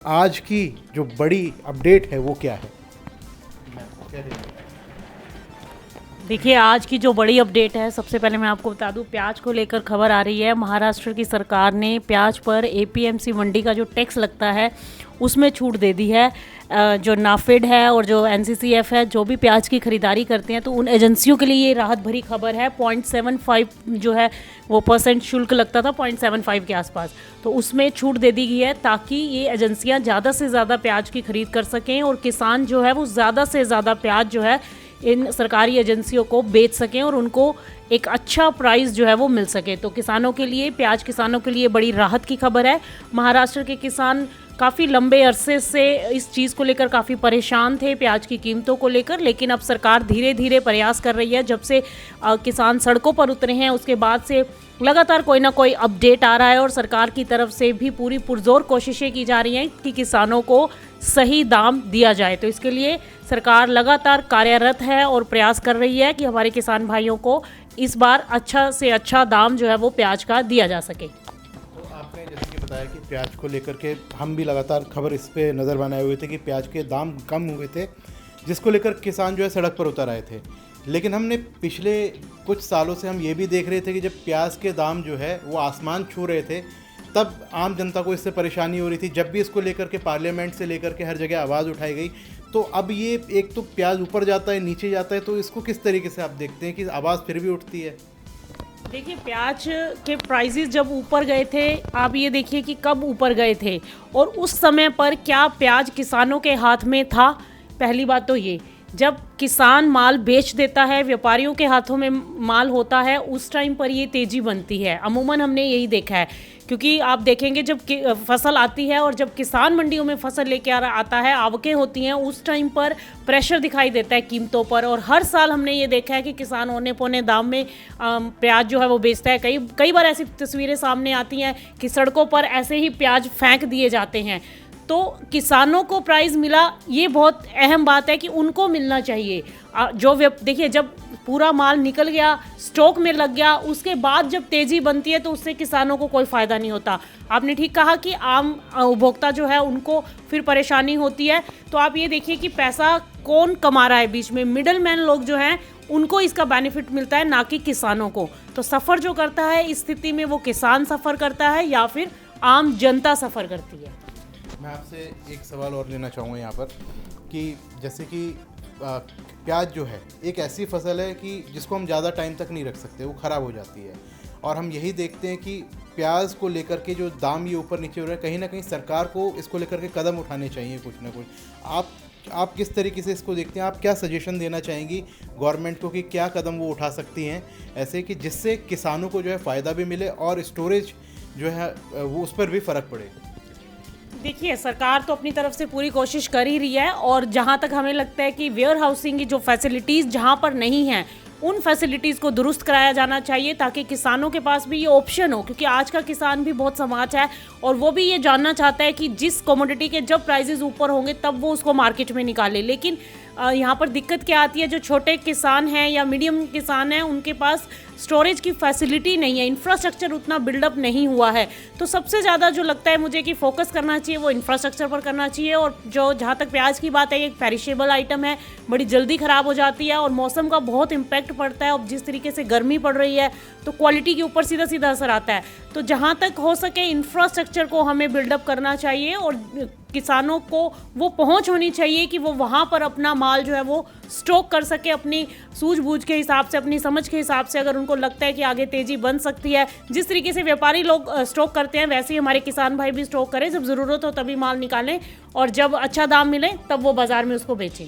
आज की जो बड़ी अपडेट है वो क्या है? देखिए, आज की जो बड़ी अपडेट है, सबसे पहले मैं आपको बता दूं, प्याज को लेकर खबर आ रही है। महाराष्ट्र की सरकार ने प्याज पर एपीएमसी मंडी का जो टैक्स लगता है उसमें छूट दे दी है। जो नाफेड है और जो एनसीसीएफ है, जो भी प्याज की खरीदारी करते हैं, तो उन एजेंसियों के लिए ये राहत भरी खबर है। 0.75 जो है वो परसेंट शुल्क लगता था, 0.75 के आसपास, तो उसमें छूट दे दी गई है ताकि ये एजेंसियां ज़्यादा से ज़्यादा प्याज की खरीद कर सकें और किसान जो है वो ज़्यादा से ज़्यादा प्याज जो है इन सरकारी एजेंसियों को बेच सकें और उनको एक अच्छा प्राइस जो है वो मिल सके। तो किसानों के लिए, प्याज किसानों के लिए बड़ी राहत की खबर है। महाराष्ट्र के किसान काफ़ी लंबे अरसे से इस चीज़ को लेकर काफ़ी परेशान थे, प्याज की कीमतों को लेकर, लेकिन अब सरकार धीरे धीरे प्रयास कर रही है। जब से किसान सड़कों पर उतरे हैं उसके बाद से लगातार कोई ना कोई अपडेट आ रहा है और सरकार की तरफ से भी पूरी पुरजोर कोशिशें की जा रही हैं कि किसानों को सही दाम दिया जाए। तो इसके लिए सरकार लगातार कार्यरत है और प्रयास कर रही है कि हमारे किसान भाइयों को इस बार अच्छा से अच्छा दाम जो है वो प्याज का दिया जा सके। तो आपने जैसे कि बताया कि प्याज को लेकर के हम भी लगातार खबर इस पे नज़र बनाए हुए थे कि प्याज के दाम कम हुए थे, जिसको लेकर किसान जो है सड़क पर उतर आए थे। लेकिन हमने पिछले कुछ सालों से हम ये भी देख रहे थे कि जब प्याज के दाम जो है वो आसमान छू रहे थे, तब आम जनता को इससे परेशानी हो रही थी। जब भी इसको लेकर के पार्लियामेंट से लेकर के हर जगह आवाज़ उठाई गई, तो अब ये एक तो प्याज ऊपर जाता है, नीचे जाता है, तो इसको किस तरीके से आप देखते हैं कि आवाज़ फिर भी उठती है? देखिए, प्याज के प्राइसेस जब ऊपर गए थे, आप ये देखिए कि कब ऊपर गए थे और उस समय पर क्या प्याज किसानों के हाथ में था। पहली बात तो ये, जब किसान माल बेच देता है, व्यापारियों के हाथों में माल होता है, उस टाइम पर ये तेज़ी बनती है। अमूमन हमने यही देखा है, क्योंकि आप देखेंगे जब फसल आती है और जब किसान मंडियों में फसल लेके आता है, आवकें होती हैं, उस टाइम पर प्रेशर दिखाई देता है कीमतों पर। और हर साल हमने ये देखा है कि किसान औने पौने दाम में प्याज जो है वो बेचता है। कई बार ऐसी तस्वीरें सामने आती हैं कि सड़कों पर ऐसे ही प्याज फेंक दिए जाते हैं। तो किसानों को प्राइस मिला, ये बहुत अहम बात है कि उनको मिलना चाहिए। देखिए, जब पूरा माल निकल गया, स्टॉक में लग गया, उसके बाद जब तेज़ी बनती है तो उससे किसानों को कोई फ़ायदा नहीं होता। आपने ठीक कहा कि आम उपभोक्ता जो है उनको फिर परेशानी होती है। तो आप ये देखिए कि पैसा कौन कमा रहा है बीच में, मिडल मैन लोग जो हैं उनको इसका बेनिफिट मिलता है, ना कि किसानों को। तो सफ़र जो करता है इस स्थिति में, वो किसान सफ़र करता है या फिर आम जनता सफ़र करती है। मैं आपसे एक सवाल और लेना चाहूँगा यहाँ पर कि जैसे कि प्याज जो है एक ऐसी फसल है कि जिसको हम ज़्यादा टाइम तक नहीं रख सकते, वो ख़राब हो जाती है। और हम यही देखते हैं कि प्याज को लेकर के जो दाम ये ऊपर नीचे हो रहा है, कहीं ना कहीं सरकार को इसको लेकर के कदम उठाने चाहिए कुछ ना कुछ। आप किस तरीके से इसको देखते हैं? आप क्या सजेशन देना चाहेंगी गवर्नमेंट को कि क्या कदम वो उठा सकती हैं ऐसे कि जिससे किसानों को जो है फ़ायदा भी मिले और स्टोरेज जो है वो उस पर भी फ़र्क पड़े? देखिए, सरकार तो अपनी तरफ से पूरी कोशिश कर ही रही है और जहाँ तक हमें लगता है कि वेयर हाउसिंग की जो फैसिलिटीज़ जहाँ पर नहीं हैं, उन फैसिलिटीज़ को दुरुस्त कराया जाना चाहिए ताकि किसानों के पास भी ये ऑप्शन हो। क्योंकि आज का किसान भी बहुत समाज है और वो भी ये जानना चाहता है कि जिस कमोडिटी के जब प्राइसेस ऊपर होंगे तब वो उसको मार्केट में निकाले। लेकिन यहाँ पर दिक्कत क्या आती है, जो छोटे किसान हैं या मीडियम किसान हैं, उनके पास स्टोरेज की फैसिलिटी नहीं है, इंफ्रास्ट्रक्चर उतना बिल्डअप नहीं हुआ है। तो सबसे ज़्यादा जो लगता है मुझे कि फोकस करना चाहिए वो इंफ्रास्ट्रक्चर पर करना चाहिए। और जो जहाँ तक प्याज की बात है, ये एक पेरिशेबल आइटम है, बड़ी जल्दी ख़राब हो जाती है और मौसम का बहुत इम्पैक्ट पड़ता है। और जिस तरीके से गर्मी पड़ रही है तो क्वालिटी के ऊपर सीधा सीधा असर आता है। तो जहाँ तक हो सके इंफ्रास्ट्रक्चर को हमें बिल्डअप करना चाहिए और किसानों को वो पहुंच होनी चाहिए कि वो वहाँ पर अपना माल जो है वो स्टॉक कर सके, अपनी सूझबूझ के हिसाब से, अपनी समझ के हिसाब से। अगर उनको लगता है कि आगे तेज़ी बन सकती है, जिस तरीके से व्यापारी लोग स्टॉक करते हैं, वैसे ही हमारे किसान भाई भी स्टॉक करें। जब ज़रूरत हो तभी माल निकालें और जब अच्छा दाम मिले तब वो बाज़ार में उसको बेचें।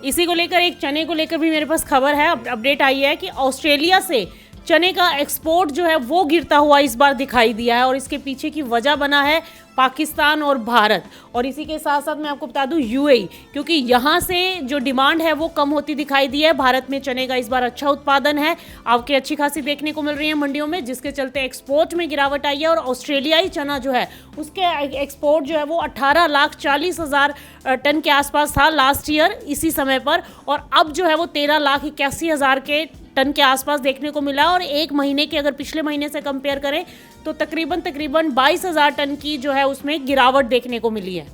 इसी को लेकर, एक चने को लेकर भी मेरे पास खबर है, अपडेट आई है कि ऑस्ट्रेलिया से चने का एक्सपोर्ट जो है वो गिरता हुआ इस बार दिखाई दिया है और इसके पीछे की वजह बना है पाकिस्तान और भारत। और इसी के साथ साथ मैं आपको बता दूं यूएई, क्योंकि यहाँ से जो डिमांड है वो कम होती दिखाई दी है। भारत में चने का इस बार अच्छा उत्पादन है, आवकें अच्छी खासी देखने को मिल रही हैं मंडियों में, जिसके चलते एक्सपोर्ट में गिरावट आई है। और ऑस्ट्रेलियाई चना जो है उसके एक्सपोर्ट जो है वो 18,40,000 टन के आसपास था लास्ट ईयर इसी समय पर, और अब जो है वो 13,81,000 के टन के आसपास देखने को मिला और एक महीने के अगर पिछले महीने से कंपेयर करें तो तकरीबन 22,000 टन की जो है उसमें गिरावट देखने को मिली है।